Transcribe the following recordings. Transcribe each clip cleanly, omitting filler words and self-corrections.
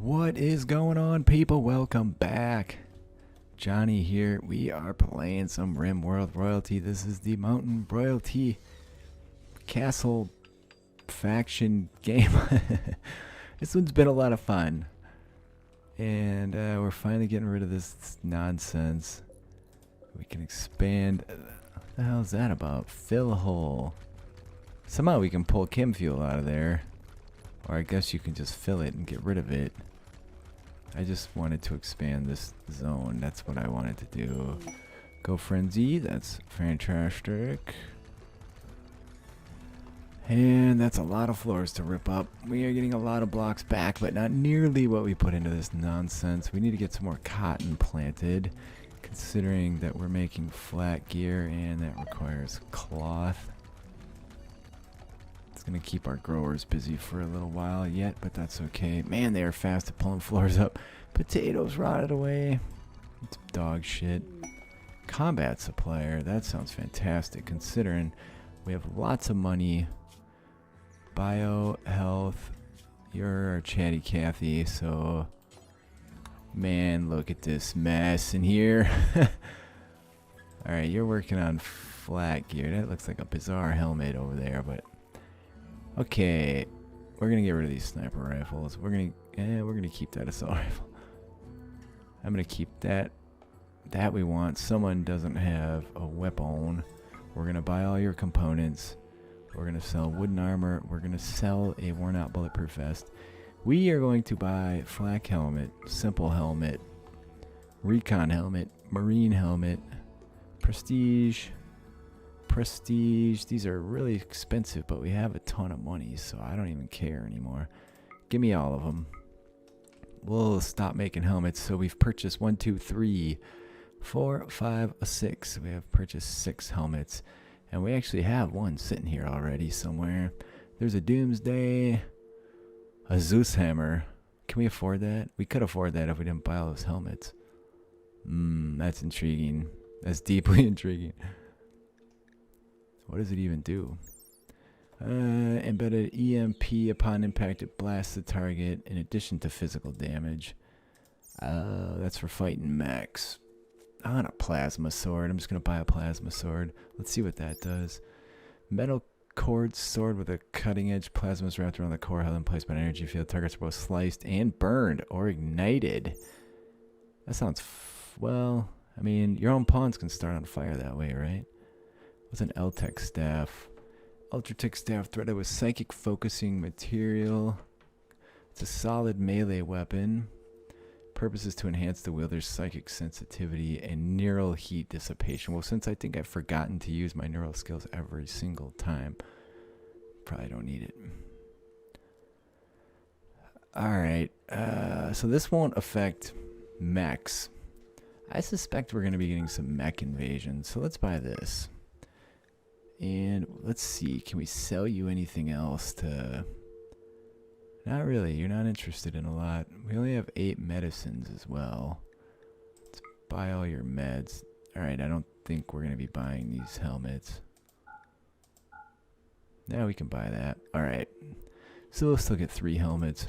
What is going on, people? Welcome back. Johnny here. We are playing some Rimworld royalty. This is the Mountain Royalty Castle faction game. This one's been a lot of fun. And we're finally getting rid of this nonsense. We can expand. What the hell is that about? Fill a hole. Somehow we can pull chem fuel out of there. Or I guess you can just fill it and get rid of it. I just wanted to expand this zone. That's what I wanted to do. Go frenzy. That's fantastic. And that's a lot of floors to rip up. We are getting a lot of blocks back, but not nearly what we put into this nonsense. We need to get some more cotton planted, considering that we're making flat gear and that requires cloth. It's going to keep our growers busy for a little while yet, but that's okay. Man, they are fast at pulling floors up. Potatoes rotted away. It's dog shit. Combat supplier. That sounds fantastic, considering we have lots of money. Bio, health. You're our chatty Cathy, so... Man, look at this mess in here. Alright, you're working on flat gear. That looks like a bizarre helmet over there, but... Okay, we're gonna get rid of these sniper rifles. We're gonna keep that assault rifle. I'm gonna keep that. That we want. Someone doesn't have a weapon. We're gonna buy all your components. We're gonna sell wooden armor. We're gonna sell a worn-out bulletproof vest. We are going to buy flak helmet, simple helmet, recon helmet, marine helmet, prestige. These are really expensive, but we have a ton of money, so I don't even care anymore. Give me all of them. We'll stop making helmets. So we've purchased 1, 2, 3, 4, 5, 6. We have purchased 6 helmets, and we actually have one sitting here already somewhere. There's a Doomsday, a Zeus hammer. Can we afford that? We could afford that if we didn't buy all those helmets. That's intriguing. That's deeply intriguing. What does it even do? Embedded EMP upon impact, it blasts the target in addition to physical damage. That's for fighting mechs. I want a plasma sword. I'm just going to buy a plasma sword. Let's see what that does. Metal cord sword with a cutting edge. Plasma is wrapped around the core, held in place by an energy field. Targets are both sliced and burned or ignited. That sounds... well, I mean, your own pawns can start on fire that way, right? What's an L-Tech staff? Ultratech staff threaded with psychic focusing material. It's a solid melee weapon. Purpose is to enhance the wielder's psychic sensitivity and neural heat dissipation. Well, since I think I've forgotten to use my neural skills every single time, probably don't need it. Alright, so this won't affect mechs. I suspect we're going to be getting some mech invasion, so let's buy this. And let's see, can we sell you anything else to... Not really, you're not interested in a lot. We only have 8 medicines as well. Let's buy all your meds. Alright, I don't think we're going to be buying these helmets. Now we can buy that. Alright, so we'll still get 3 helmets.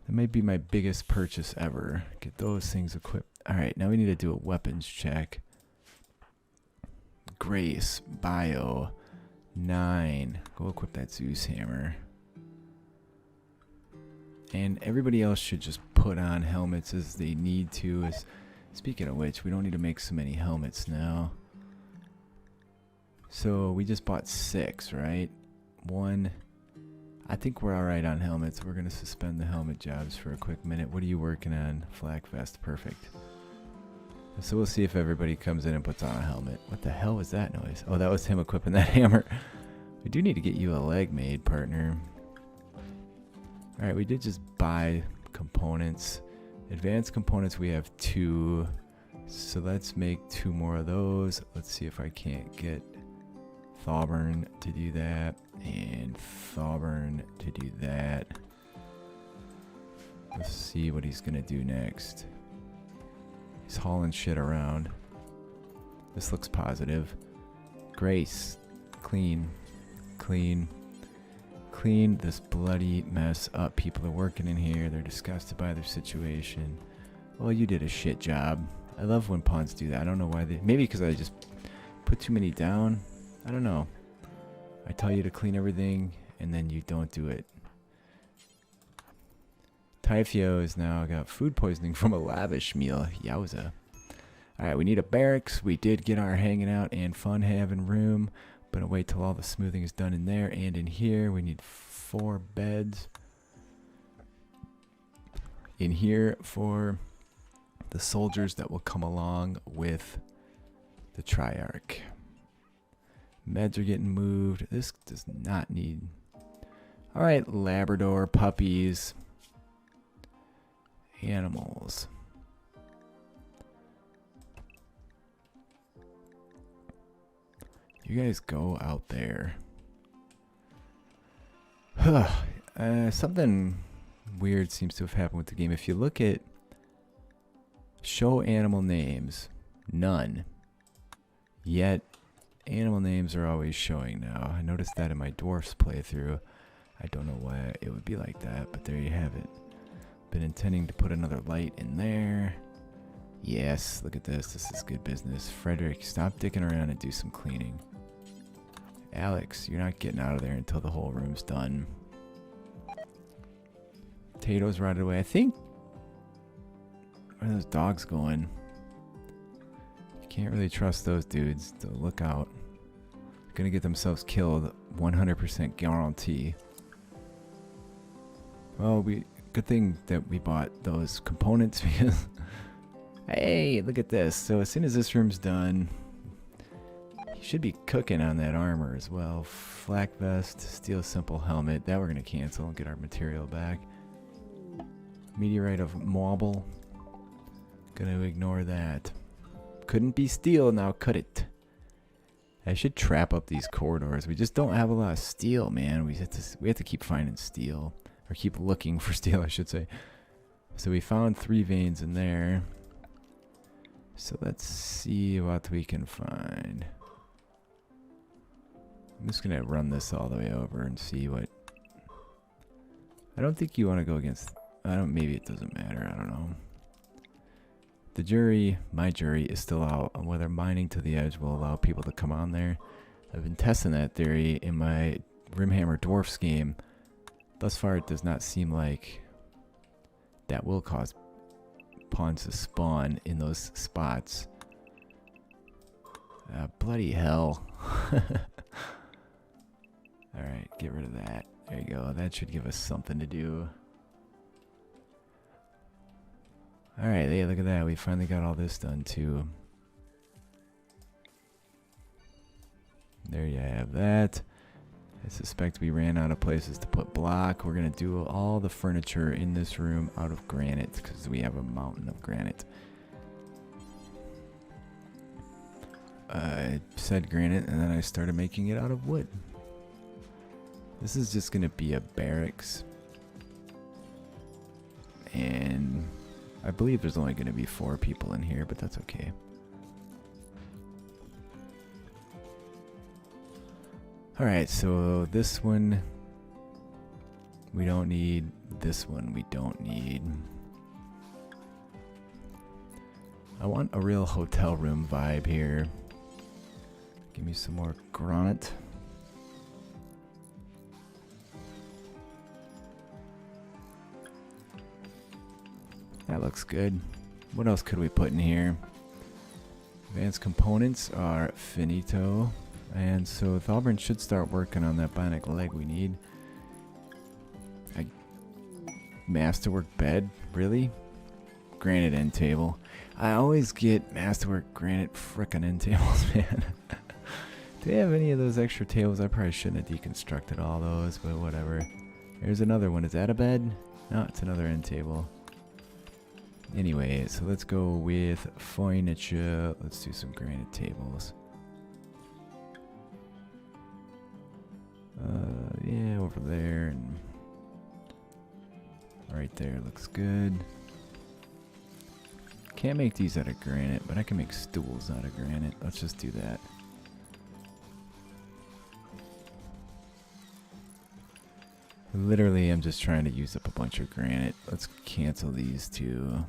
That might be my biggest purchase ever. Get those things equipped. Alright, now we need to do a weapons check. Grace, bio, 9. Go equip that Zeus hammer. And everybody else should just put on helmets as they need to. Speaking of which, we don't need to make so many helmets now. So we just bought 6, right? 1. I think we're alright on helmets. We're going to suspend the helmet jobs for a quick minute. What are you working on? Flak vest, perfect. So we'll see if everybody comes in and puts on a helmet. What the hell was that noise? Oh, that was him equipping that hammer. We do need to get you a leg made, partner. Alright, we did just buy components. Advanced components, we have 2. So let's make 2 more of those. Let's see if I can't get Thauburn to do that. And Thauburn to do that. Let's see what he's going to do next. He's hauling shit around. This looks positive. Grace. Clean. Clean. clean this bloody mess up. People are working in here. They're disgusted by their situation. Well, you did a shit job. I love when pawns do that. I don't know why they... Maybe because I just put too many down. I don't know. I tell you to clean everything, and then you don't do it. Typhio has now got food poisoning from a lavish meal. Yowza. Alright, we need a barracks. We did get our hanging out and fun having room. But I'll wait till all the smoothing is done in there and in here. We need 4 beds. In here for the soldiers that will come along with the Triarch. Meds are getting moved. This does not need... Alright, Labrador, puppies, animals. You guys go out there. Something weird seems to have happened with the game. If you look at show animal names, none. Yet animal names are always showing now. I noticed that in my dwarfs playthrough. I don't know why it would be like that, but there you have it. Been intending to put another light in there. Yes, look at this. This is good business. Frederick, stop dicking around and do some cleaning. Alex, you're not getting out of there until the whole room's done. Potatoes rotted away. I think... Where are those dogs going? You can't really trust those dudes, so look out. They're gonna get themselves killed, 100% guarantee. Well, good thing that we bought those components because... Hey, look at this. So as soon as this room's done... You should be cooking on that armor as well. Flak vest, steel simple helmet. That we're going to cancel and get our material back. Meteorite of marble. Going to ignore that. Couldn't be steel, now cut it. I should trap up these corridors. We just don't have a lot of steel, man. We have to keep finding steel. Or keep looking for steel, I should say. So we found 3 veins in there. So let's see what we can find. I'm just going to run this all the way over and see what... I don't think you want to go against... Maybe it doesn't matter. I don't know. The jury, my jury, is still out on whether mining to the edge will allow people to come on there. I've been testing that theory in my Rimhammer Dwarfs game. Thus far, it does not seem like that will cause pawns to spawn in those spots. Bloody hell. Alright, get rid of that. There you go. That should give us something to do. Alright, yeah, look at that. We finally got all this done too. There you have that. I suspect we ran out of places to put block. We're going to do all the furniture in this room out of granite because we have a mountain of granite. I said granite and then I started making it out of wood. This is just going to be a barracks. And I believe there's only going to be 4 people in here, but that's okay. Alright, so this one we don't need. This one we don't need. I want a real hotel room vibe here. Give me some more granite. That looks good. What else could we put in here? Advanced components are finito. And so Thalbrand should start working on that bionic leg we need. Masterwork bed? Really? Granite end table. I always get masterwork granite frickin' end tables, man. Do they have any of those extra tables? I probably shouldn't have deconstructed all those, but whatever. There's another one. Is that a bed? No, it's another end table. Anyway, so let's go with furniture. Let's do some granite tables. Yeah, over there and right there looks good. Can't make these out of granite, but I can make stools out of granite. Let's just do that. Literally, I'm just trying to use up a bunch of granite. Let's cancel these two.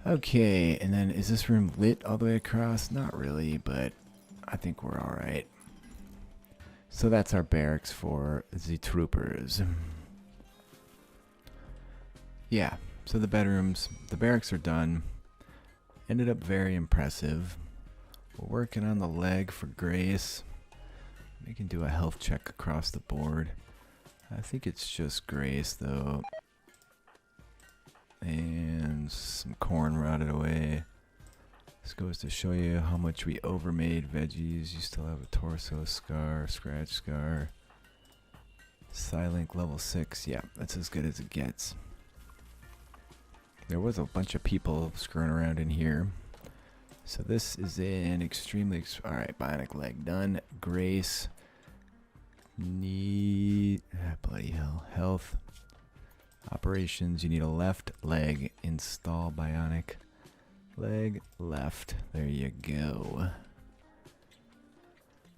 Okay, and then is this room lit all the way across? Not really, but I think we're alright. So that's our barracks for the troopers. Yeah, so the bedrooms, the barracks are done. Ended up very impressive. We're working on the leg for Grace. We can do a health check across the board. I think it's just Grace though. And some corn rotted away. This goes to show you how much we overmade veggies. You still have a torso scar, scratch scar. Silink level 6. Yeah, that's as good as it gets. There was a bunch of people screwing around in here. So this is an extremely... Alright, bionic leg done. Grace. Need... bloody hell. Health. Operations. You need a left leg. Install bionic leg left. There you go.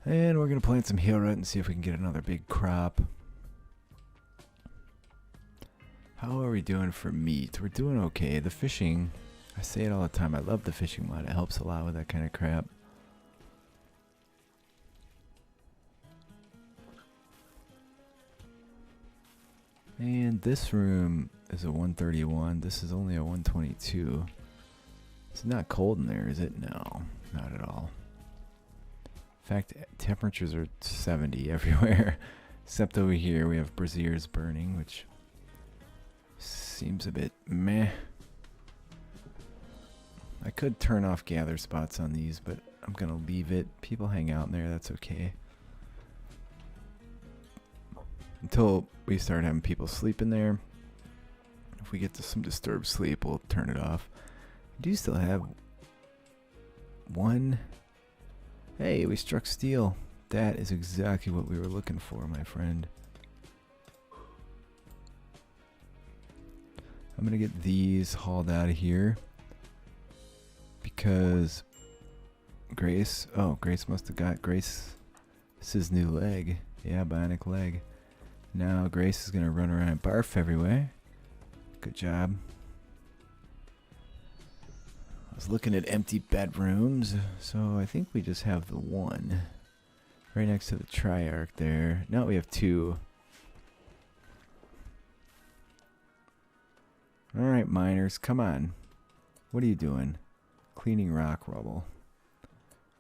And we're going to plant some heel root and see if we can get another big crop. How are we doing for meat? We're doing okay. The fishing, I say it all the time. I love the fishing mod. It helps a lot with that kind of crap. And this room is a 131. This is only a 122. It's not cold in there, is it? No, not at all. In fact, temperatures are 70 everywhere. Except over here, we have braziers burning, which seems a bit meh. I could turn off gather spots on these, but I'm going to leave it. People hang out in there, that's okay. Until we start having people sleep in there. If we get to some disturbed sleep, we'll turn it off. We do still have one. Hey, we struck steel. That is exactly what we were looking for, my friend. I'm going to get these hauled out of here. Because Grace... Oh, Grace must have got Grace. This is new leg. Yeah, bionic leg. Now Grace is going to run around and barf everywhere. Good job. I was looking at empty bedrooms. So I think we just have the one. Right next to the Triarch there. Now we have two. Alright, miners, come on. What are you doing? Cleaning rock rubble.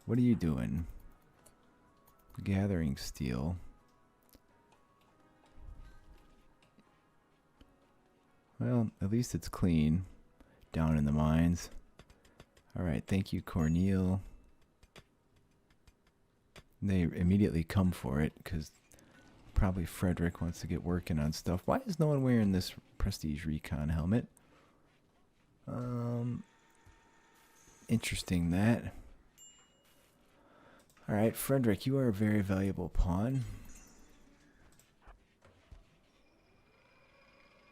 What are you doing? Gathering steel. Well, at least it's clean. Down in the mines. Alright, thank you, Cornel. They immediately come for it, because probably Frederick wants to get working on stuff. Why is no one wearing this Prestige Recon helmet? Interesting that. Alright, Frederick, you are a very valuable pawn.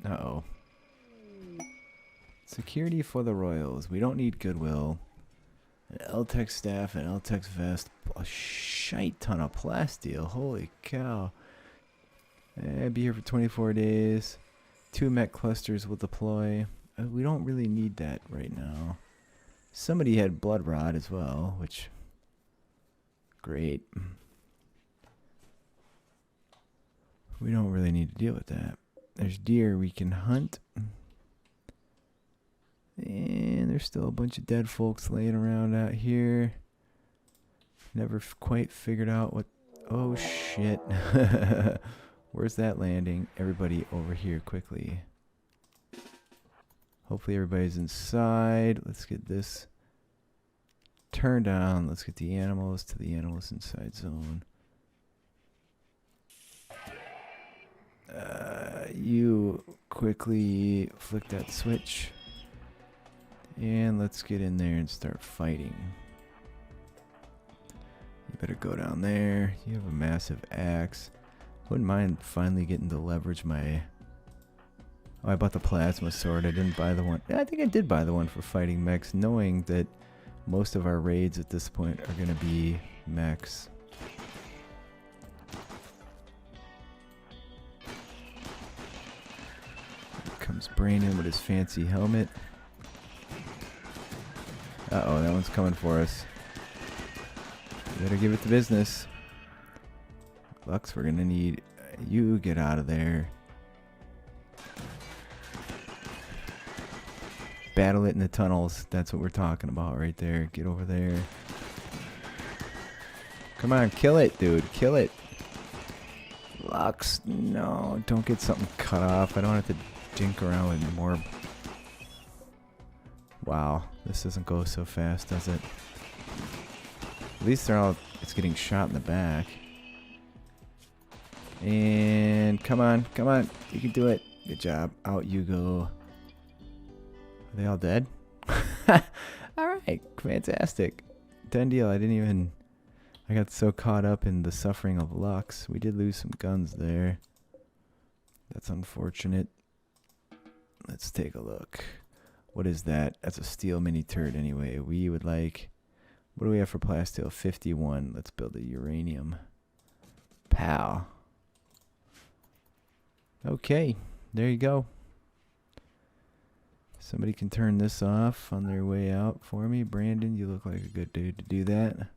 Uh-oh. Security for the Royals. We don't need goodwill. An L-Tech staff, an L-Tech vest, a shite ton of plasteel. Holy cow. Be here for 24 days. 2 mech clusters will deploy. We don't really need that right now. Somebody had blood rot as well, which... Great. We don't really need to deal with that. There's deer we can hunt. And there's still a bunch of dead folks laying around out here. Never quite figured out what... Oh, shit. Where's that landing? Everybody over here quickly. Hopefully everybody's inside. Let's get this turned on. Let's get the animals to the animals inside zone. You quickly flick that switch. And let's get in there and start fighting. You better go down there. You have a massive axe. Wouldn't mind finally getting to leverage my... Oh, I bought the plasma sword. I didn't buy the one. I think I did buy the one for fighting mechs, knowing that most of our raids at this point are going to be mechs. comes Brandon with his fancy helmet. Uh-oh, that one's coming for us. We better give it the business. Lux, we're gonna need you get out of there. Battle it in the tunnels. That's what we're talking about right there. Get over there. Come on, kill it, dude. Kill it. Lux, no. Don't get something cut off. I don't have to dink around with more. Wow. This doesn't go so fast, does it? At least they're all... It's getting shot in the back. And come on. Come on. You can do it. Good job. Out you go. Are they all dead? Alright. Fantastic. Done deal. I didn't even... I got so caught up in the suffering of Lux. We did lose some guns there. That's unfortunate. Let's take a look. What is that? That's a steel mini turret anyway. We would like... What do we have for plasteel? 51. Let's build a uranium. Pow. Okay. There you go. Somebody can turn this off on their way out for me. Brandon, you look like a good dude to do that.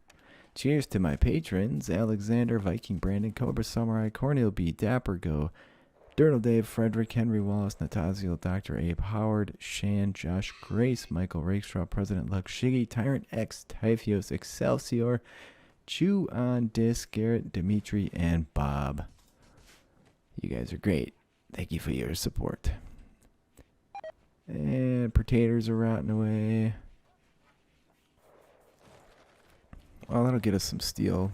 Cheers to my patrons. Alexander, Viking, Brandon, Cobra, Samurai, Cornel B, Dapper Go, Dirtle Dave, Frederick, Henry Wallace, Natazio, Dr. Abe, Howard, Shan, Josh, Grace, Michael Rakestraw, President Luck, Shiggy, Tyrant X, Typhios, Excelsior, Chew on Disc, Garrett, Dimitri, and Bob. You guys are great. Thank you for your support. And potatoes are rotting away. Well, that'll get us some steel.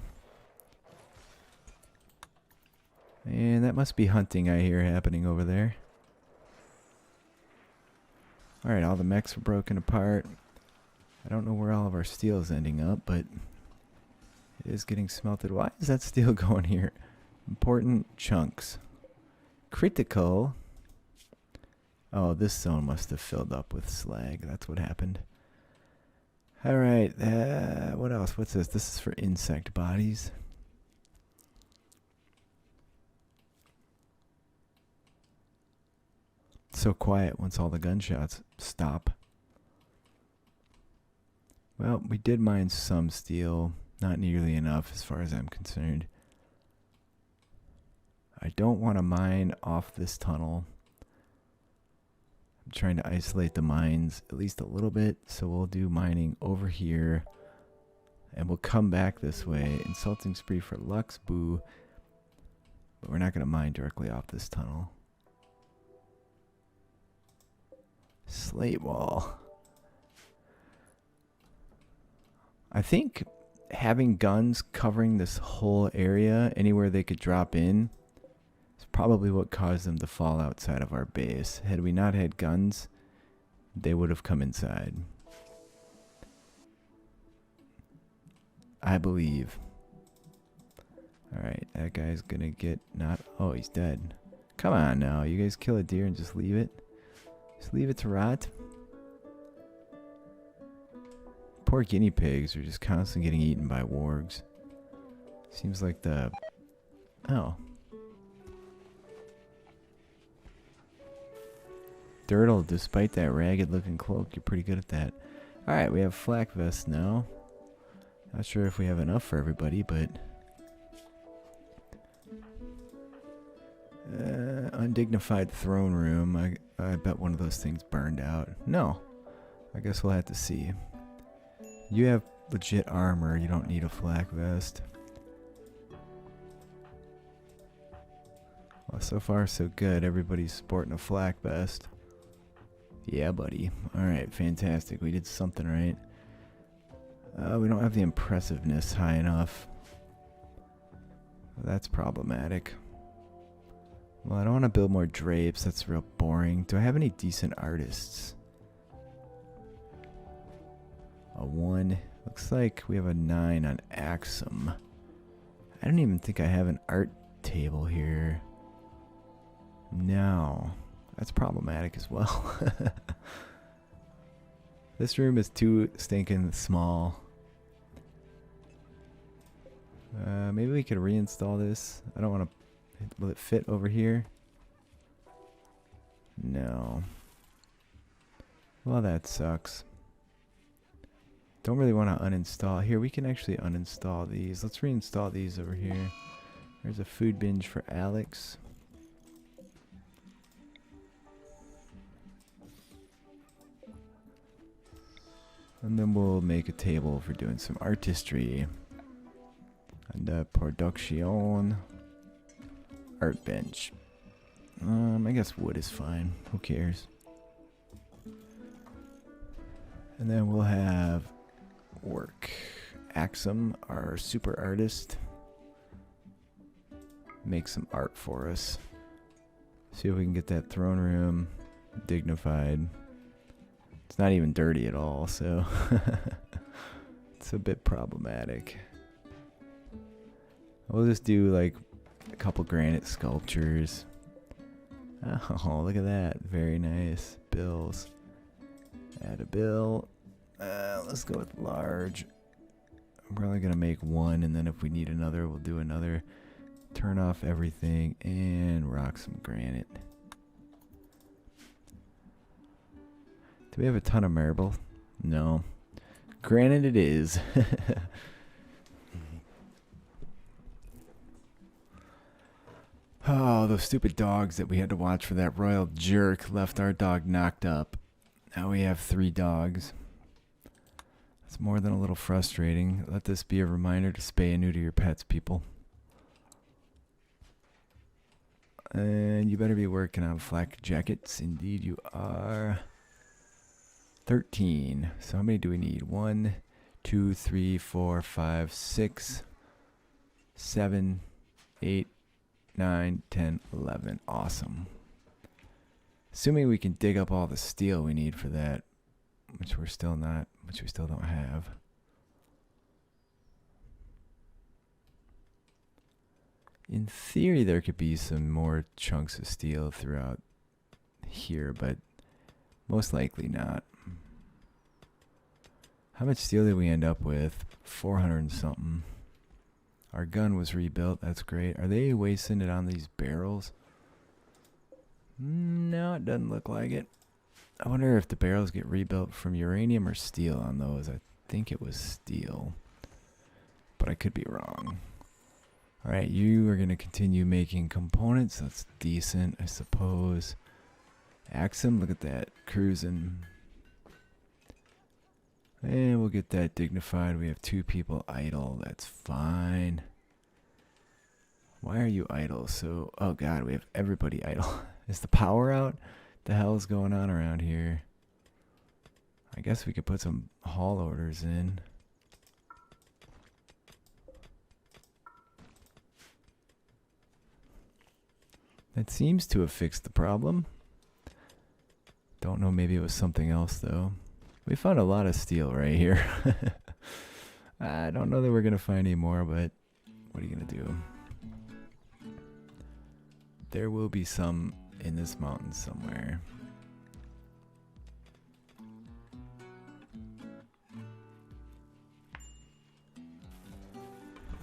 And that must be hunting I hear happening over there. Alright, all the mechs are broken apart. I don't know where all of our steel is ending up, but it is getting smelted. Why is that steel going here? Important chunks. Critical. Oh, this zone must have filled up with slag. That's what happened. Alright, what else? What's this? This is for insect bodies. It's so quiet once all the gunshots stop. Well, we did mine some steel. Not nearly enough as far as I'm concerned. I don't want to mine off this tunnel. I'm trying to isolate the mines at least a little bit, so we'll do mining over here and we'll come back this way. Insulting spree for Lux, boo, but we're not going to mine directly off this tunnel. Slate wall. I think having guns covering this whole area, anywhere they could drop in, probably what caused them to fall outside of our base. Had we not had guns, they would have come inside. I believe. Alright, that guy's gonna get not... Oh, he's dead. Come on now, you guys kill a deer and just leave it? Just leave it to rot? Poor guinea pigs are just constantly getting eaten by wargs. Seems like the... Oh. Dirtle, despite that ragged looking cloak, you're pretty good at that. Alright, we have flak vests now. Not sure if we have enough for everybody, but... undignified throne room. I bet one of those things burned out. No. I guess we'll have to see. You have legit armor. You don't need a flak vest. Well, so far so good. Everybody's sporting a flak vest. Yeah, buddy. Alright, fantastic. We did something right. We don't have the impressiveness high enough. That's problematic. Well, I don't want to build more drapes. That's real boring. Do I have any decent artists? A 1. Looks like we have a 9 on Axum. I don't even think I have an art table here. No. That's problematic as well. This room is too stinking small. Maybe we could reinstall this. I don't want to... Will it fit over here? No. Well, that sucks. Don't really want to uninstall. Here, we can actually uninstall these. Let's reinstall these over here. There's a food binge for Alex. And then we'll make a table for doing some artistry. And production. Art bench. I guess wood is fine. Who cares? And then we'll have work. Axum, our super artist, make some art for us. See if we can get that throne room dignified. It's not even dirty at all, so it's a bit problematic. We'll just do like a couple granite sculptures. Oh, look at that. Very nice. Bills. Add a bill. Let's go with large. I'm probably going to make one, and then if we need another, we'll do another. Turn off everything and rock some granite. Do we have a ton of marble? No. Granite it is. Oh, those stupid dogs that we had to watch for that royal jerk left our dog knocked up. Now we have 3 dogs. It's more than a little frustrating. Let this be a reminder to spay and neuter your pets, people. And you better be working on flak jackets. Indeed you are. 13. So how many do we need? 1, 2, 3, 4, 5, 6, 7, 8, 9, 10, 11. Awesome. Assuming we can dig up all the steel we need for that, which we still don't have. In theory, there could be some more chunks of steel throughout here, but most likely not. How much steel did we end up with? 400 and something. Our gun was rebuilt. That's great. Are they wasting it on these barrels? No, it doesn't look like it. I wonder if the barrels get rebuilt from uranium or steel on those. I think it was steel, but I could be wrong. All right, you are going to continue making components. That's decent, I suppose. Axum, look at that, cruising. And we'll get that dignified. We have 2 people idle. That's fine. Why are you idle? So, oh God, we have everybody idle. Is the power out? The hell's going on around here? I guess we could put some haul orders in. That seems to have fixed the problem. Don't know, maybe it was something else though. We found a lot of steel right here. I don't know that we're going to find any more, but what are you going to do? There will be some in this mountain somewhere.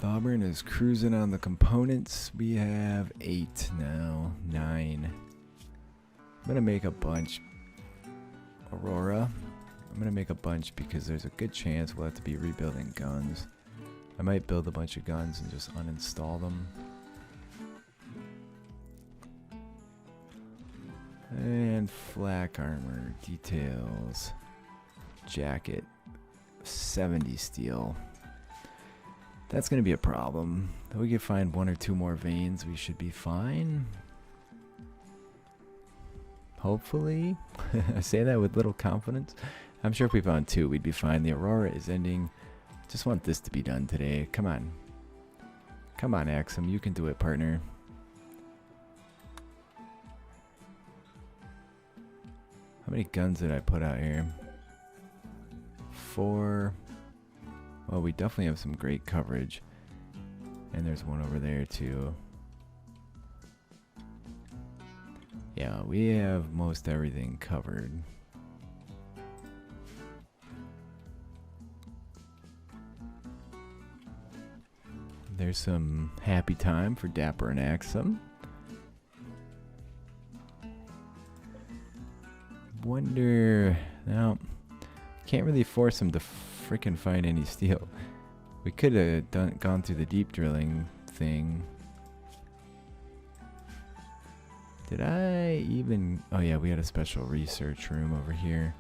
Auburn is cruising on the components. We have 8 now, 9. I'm going to make a bunch. Aurora. I'm going to make a bunch because there's a good chance we'll have to be rebuilding guns. I might build a bunch of guns and just uninstall them. And flak armor, details, jacket, 70 steel. That's going to be a problem. If we can find 1 or 2 more veins, we should be fine. Hopefully. I say that with little confidence. I'm sure if we found 2, we'd be fine. The Aurora is ending. Just want this to be done today. Come on. Come on, Axum. You can do it, partner. How many guns did I put out here? 4. Well, we definitely have some great coverage. And there's one over there, too. Yeah, we have most everything covered. There's some happy time for Dapper and Axum. wonder... No, can't really force him to frickin' find any steel. We could have gone through the deep drilling thing. Did I even... Oh yeah, we had a special research room over here.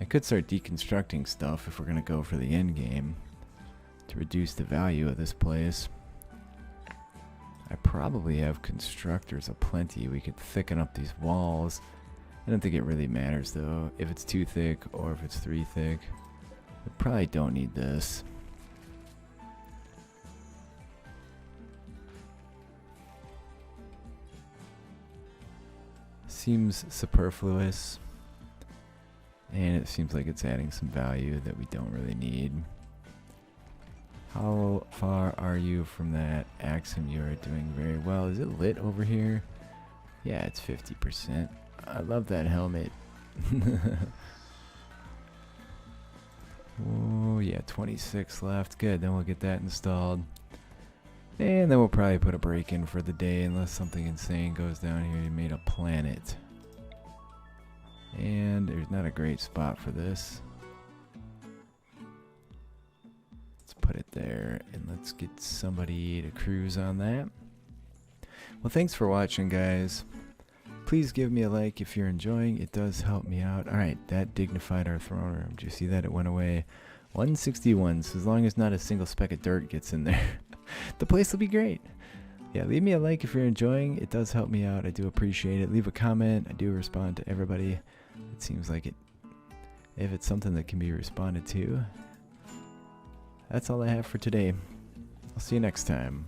I could start deconstructing stuff if we're going to go for the end game to reduce the value of this place. I probably have constructors aplenty. We could thicken up these walls. I don't think it really matters though if it's too thick or if it's 3 thick. We probably don't need this. Seems superfluous. And it seems like it's adding some value that we don't really need. How far are you from that axiom? You are doing very well. Is it lit over here? Yeah, it's 50%. I love that helmet. Oh, yeah, 26 left. Good, then we'll get that installed. And then we'll probably put a break in for the day unless something insane goes down here. You made a planet. And there's not a great spot for this. Let's put it there and let's get somebody to cruise on that. Well, thanks for watching, guys. Please give me a like if you're enjoying. It does help me out. Alright, that dignified our throne room. Do you see that? It went away. 161, so as long as not a single speck of dirt gets in there, the place will be great. Yeah, leave me a like if you're enjoying. It does help me out. I do appreciate it. Leave a comment. I do respond to everybody. It seems like it. If it's something that can be responded to. That's all I have for today. I'll see you next time.